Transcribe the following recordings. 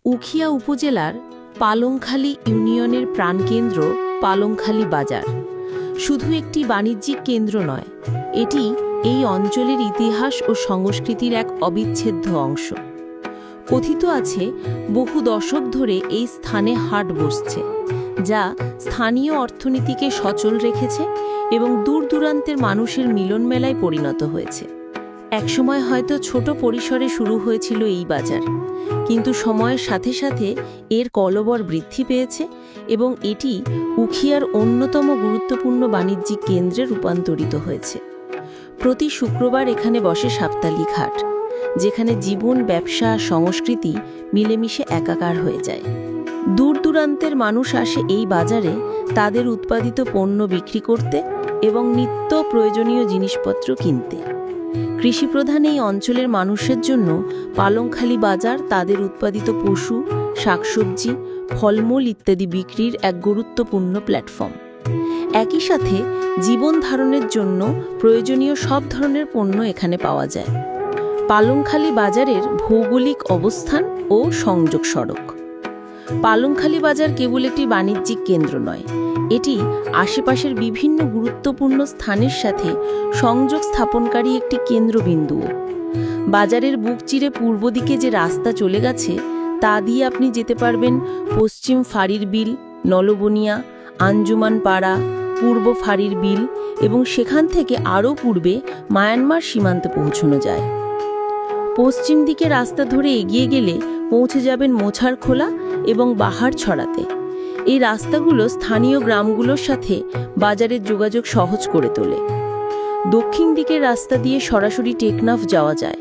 উখিয়া উপজেলার পালংখালী ইউনিয়নের প্রাণকেন্দ্র পালংখালী বাজার শুধু একটি বাণিজ্যিক কেন্দ্র নয়, এটি এই অঞ্চলের ইতিহাস ও সংস্কৃতির এক অবিচ্ছেদ্য অংশ। কথিত আছে, বহু দশক ধরে এই স্থানে হাট বসছে, যা স্থানীয় অর্থনীতিকে সচল রেখেছে এবং দূর দূরান্তের মানুষের মিলনমেলায় পরিণত হয়েছে। একসময় হয়তো ছোট পরিসরে শুরু হয়েছিল এই বাজার, কিন্তু সময়ের সাথে সাথে এর কলবর বৃদ্ধি পেয়েছে এবং এটি উখিয়ার অন্যতম গুরুত্বপূর্ণ বাণিজ্যিক কেন্দ্রে রূপান্তরিত হয়েছে। প্রতি শুক্রবার এখানে বসে সাপ্তাহিক হাট, যেখানে জীবন, ব্যবসা, সংস্কৃতি মিলেমিশে একাকার হয়ে যায়। দূর দূরান্তের মানুষ আসে এই বাজারে তাদের উৎপাদিত পণ্য বিক্রি করতে এবং নিত্য প্রয়োজনীয় জিনিসপত্র কিনতে। কৃষিপ্রধান এই অঞ্চলের মানুষের জন্য পালংখালী বাজার তাদের উৎপাদিত পশু, শাকসবজি, ফলমূল ইত্যাদি বিক্রির এক গুরুত্বপূর্ণ প্ল্যাটফর্ম। একই সাথে জীবন ধারণের জন্য প্রয়োজনীয় সব ধরনের পণ্য এখানে পাওয়া যায়। পালংখালী বাজারের ভৌগোলিক অবস্থান ও সংযোগ সড়ক। পালংখালী বাজার কেবল একটি বাণিজ্যিক কেন্দ্র নয়, এটি আশেপাশের বিভিন্ন গুরুত্বপূর্ণ স্থানের সাথে সংযোগ স্থাপনকারী একটি কেন্দ্রবিন্দুও। বাজারের বুক চিরে পূর্ব দিকে যে রাস্তা চলে গেছে, তা দিয়ে আপনি যেতে পারবেন পশ্চিম ফাঁড়ির বিল, নলবনিয়া, আঞ্জুমান পাড়া, পূর্ব ফাঁড়ির বিল এবং সেখান থেকে আরও পূর্বে মায়ানমার সীমান্তে পৌঁছানো যায়। পশ্চিম দিকে রাস্তা ধরে এগিয়ে গেলে পৌঁছে যাবেন মোছারখোলা এবং বাহার ছড়াতে। এই রাস্তাগুলো স্থানীয় গ্রামগুলোর সাথে বাজারের যোগাযোগ সহজ করে তোলে। দক্ষিণ দিকের রাস্তা দিয়ে সরাসরি টেকনাফ যাওয়া যায়,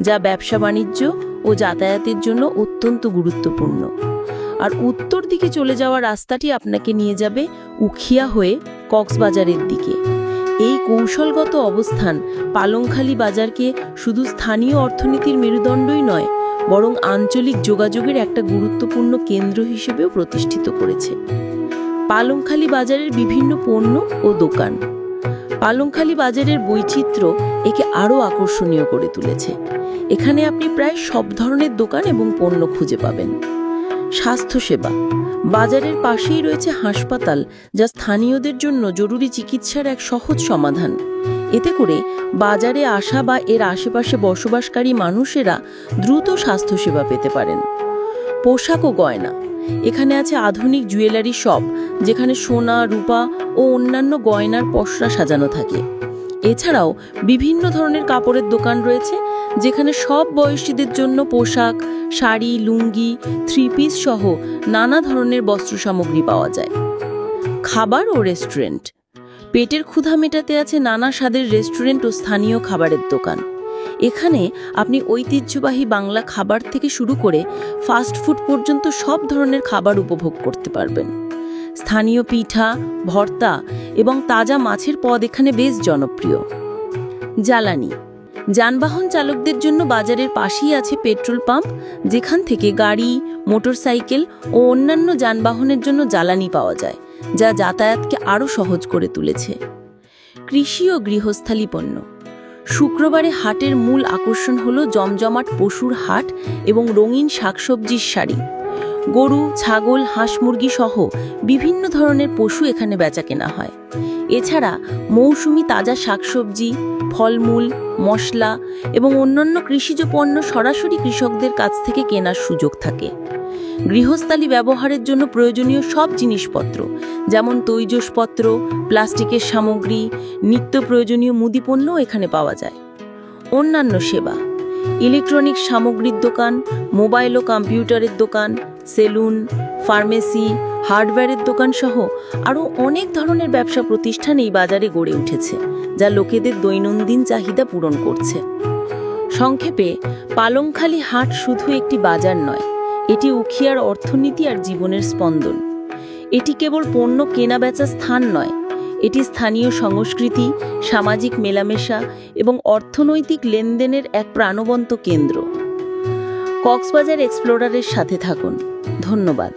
যা ব্যবসা বাণিজ্য ও যাতায়াতের জন্য অত্যন্ত গুরুত্বপূর্ণ। আর উত্তর দিকে চলে যাওয়া রাস্তাটি আপনাকে নিয়ে যাবে উখিয়া হয়ে কক্সবাজারের দিকে। এই কৌশলগত অবস্থান পালংখালী বাজারকে শুধু স্থানীয় অর্থনীতির মেরুদণ্ডই নয়, বরং আঞ্চলিক যোগাযোগের একটা গুরুত্বপূর্ণ কেন্দ্র হিসেবেও প্রতিষ্ঠিত করেছে। পালংখালী বাজারের বিভিন্ন পণ্য ও দোকান। পালংখালী বাজারের বৈচিত্র্য একে আরও আকর্ষণীয় করে তুলেছে। এখানে আপনি প্রায় সব ধরনের দোকান এবং পণ্য খুঁজে পাবেন। স্বাস্থ্যসেবা। বাজারের পাশেই রয়েছে হাসপাতাল, যা স্থানীয়দের জন্য জরুরি চিকিৎসার এক সহজ সমাধান। এতে করে বাজারে আসা বা এর আশেপাশে বসবাসকারী মানুষেরা দ্রুত স্বাস্থ্যসেবা পেতে পারেন। পোশাক ও গয়না। এখানে আছে আধুনিক জুয়েলারি শপ, যেখানে সোনা, রূপা ও অন্যান্য গয়নার পসরা সাজানো থাকে। এছাড়াও বিভিন্ন ধরনের কাপড়ের দোকান রয়েছে, যেখানে সব বয়সীদের জন্য পোশাক, শাড়ি, লুঙ্গি, থ্রি পিস সহ নানা ধরনের বস্ত্র সামগ্রী পাওয়া যায়। খাবার ও রেস্টুরেন্ট। পেটের ক্ষুধা মেটাতে আছে নানা স্বাদের রেস্টুরেন্ট ও স্থানীয় খাবারের দোকান। এখানে আপনি ঐতিহ্যবাহী বাংলা খাবার থেকে শুরু করে ফাস্ট ফুড পর্যন্ত সব ধরনের খাবার উপভোগ করতে পারবেন। স্থানীয় পিঠা, ভর্তা এবং তাজা মাছের পদ এখানে বেশ জনপ্রিয়। জ্বালানি। যানবাহন চালকদের জন্য বাজারের পাশেই আছে পেট্রোল পাম্প, যেখান থেকে গাড়ি, মোটরসাইকেল ও অন্যান্য যানবাহনের জন্য জ্বালানি পাওয়া যায়, যা যাতায়াতকে আরও সহজ করে তুলেছে। কৃষি ও গৃহস্থালী পণ্য। শুক্রবারে হাটের মূল আকর্ষণ হল জমজমাট পশুর হাট এবং রঙিন শাকসবজির সারি। গরু, ছাগল, হাঁস, মুরগি সহ বিভিন্ন ধরনের পশু এখানে বেচাকেনা হয়। এছাড়া মৌসুমি তাজা শাকসবজি, ফলমূল, মশলা এবং অন্যান্য কৃষিজ পণ্য সরাসরি কৃষকদের কাছ থেকে কেনার সুযোগ থাকে। গৃহস্থালী ব্যবহারের জন্য প্রয়োজনীয় সব জিনিসপত্র, যেমন তৈজসপত্র, প্লাস্টিকের সামগ্রী, নিত্য প্রয়োজনীয় মুদিপণ্যও এখানে পাওয়া যায়। অন্যান্য সেবা। ইলেকট্রনিক সামগ্রীর দোকান, মোবাইল ও কম্পিউটারের দোকান, সেলুন, ফার্মেসি, হার্ডওয়্যারের দোকান সহ আরও অনেক ধরনের ব্যবসা প্রতিষ্ঠান এই বাজারে গড়ে উঠেছে, যা লোকেদের দৈনন্দিন চাহিদা পূরণ করছে। সংক্ষেপে, পালংখালী হাট শুধু একটি বাজার নয়, এটি উখিয়ার অর্থনীতি আর জীবনের স্পন্দন। এটি কেবল পণ্য কেনা বেচা স্থান নয়, এটি স্থানীয় সংস্কৃতি, সামাজিক মেলামেশা এবং অর্থনৈতিক লেনদেনের এক প্রাণবন্ত কেন্দ্র। কক্সবাজার এক্সপ্লোরারের সাথে থাকুন। ধন্যবাদ।